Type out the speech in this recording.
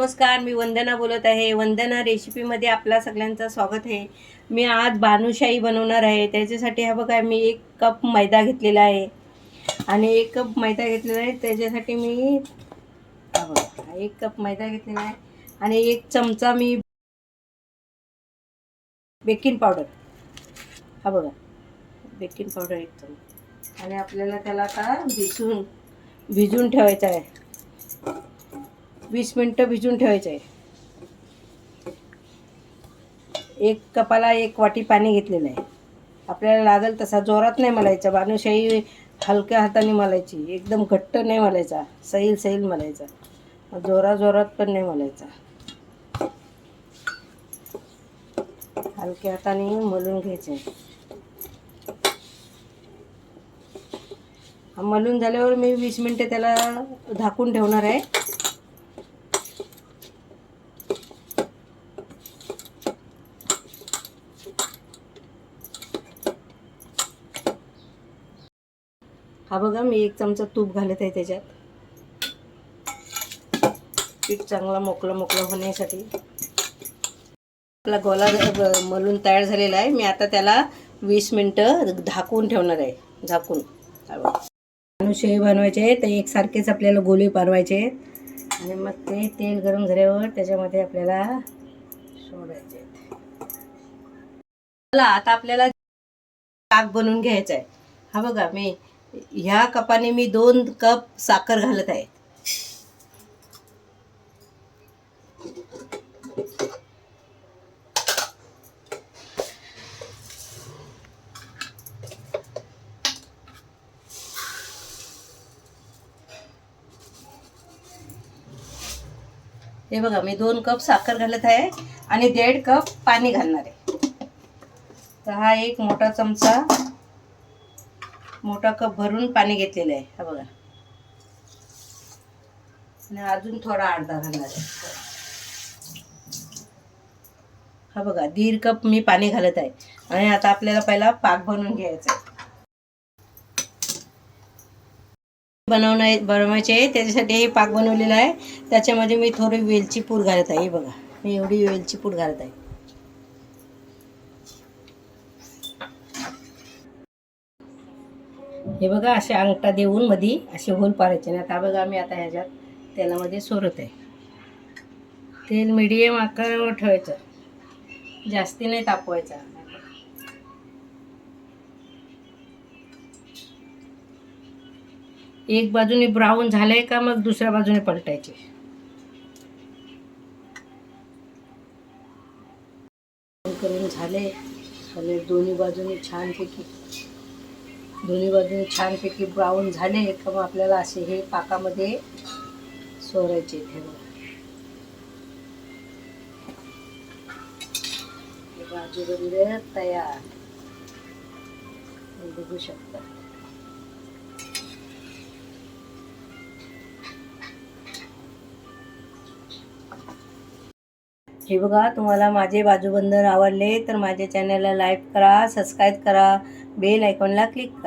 नमस्कार, मी वंदना बोलत आहे. वंदना रेसिपीमध्ये आपल्या सगळ्यांचं स्वागत आहे. मी आज बालुशाही बनवणार आहे. त्याच्यासाठी हा बघा, मी 1 कप मैदा घेतलेला आहे आणि 1 कप मैदा घेतलेला आहे. त्याच्यासाठी मी हा बघा 1 कप मैदा घेतलेला आहे आणि 1 चमचा मी बेकिंग पावडर, हा बघा बेकिंग पावडर 1 चमचा. आणि आपल्याला त्याला आता भिजून ठेवायचं आहे. 20 मिनिटं भिजून ठेवायचं आहे. 1 कपाला 1 वाटी पाणी घेतलेलं आहे. आपल्याला लागेल तसा, जोरात नाही मलायचा. बालुशाही हलक्या हाताने मलायची, एकदम घट्ट नाही मलायचा, सैल मलायचा, जोरात पण नाही मलायचा. हलक्या हाताने मलून घ्यायचं. मलून झाल्यावर मी 20 मिनिटं त्याला झाकून ठेवणार आहे. हा बघा, मी 1 चमचा तूप घालत आहे त्याच्यात, पीठ चांगला मोकळं होण्यासाठी. आपला गोला मलून तयार झालेला आहे. मी आता त्याला 20 मिनिटं झाकून ठेवणार आहे. झाकून बालुशाही बनवायचे आहे तर एकसारखेच आपल्याला गोले पारवायचे आहेत आणि मग ते तेल गरम झाल्यावर त्याच्यामध्ये आपल्याला सोडायचे आहेत. आता आपल्याला पाक बनवून घ्यायचा आहे. हा बघा, मी ह्या कपाने मी 2 कप साखर घालत आहे. हे बघा, मी 2 कप साखर घालत आहे आणि 1.5 कप पाणी घालणार आहे. तर हा एक मोठा कप भरून पाणी घेतलेलं आहे. हा बघा, आणि अजून थोडा अर्धा घालणार आहे. हा बघा, 1.5 कप मी पाणी घालत आहे. आणि आता आपल्याला पहिला पाक बनवून घ्यायचा आहे. बनवायचे आहे त्याच्यासाठी हे पाक बनवलेला आहे. त्याच्यामध्ये मी थोडी वेलची पूड घालत आहे. हे बघा, मी एवढी वेलची पूड घालत आहे. हे बघा, असे अंगठा देऊन मध्ये असे होल पाडायचे ना. आता बघा, मी आता ह्याच्यात तेलामध्ये सोडत आहे. तेल मीडियम आकारावर ठेवायचं, जास्ती नाही तापवायचा. एक बाजूने ब्राऊन झालंय का मग दुसऱ्या बाजूने पलटायचे. करून झाले आणि दोन्ही बाजूने छानपैकी ब्राऊन झाले का मग आपल्याला असे हे पाकामध्ये सोडायचे. बाजू बंद तयार, बघू शकता. हे बघा, तुम्हाला माझे बाजूबंद आवडले तर माझ्या चॅनलला लाईक करा, सबस्क्राईब करा, बेल आयकॉनला क्लिक करा.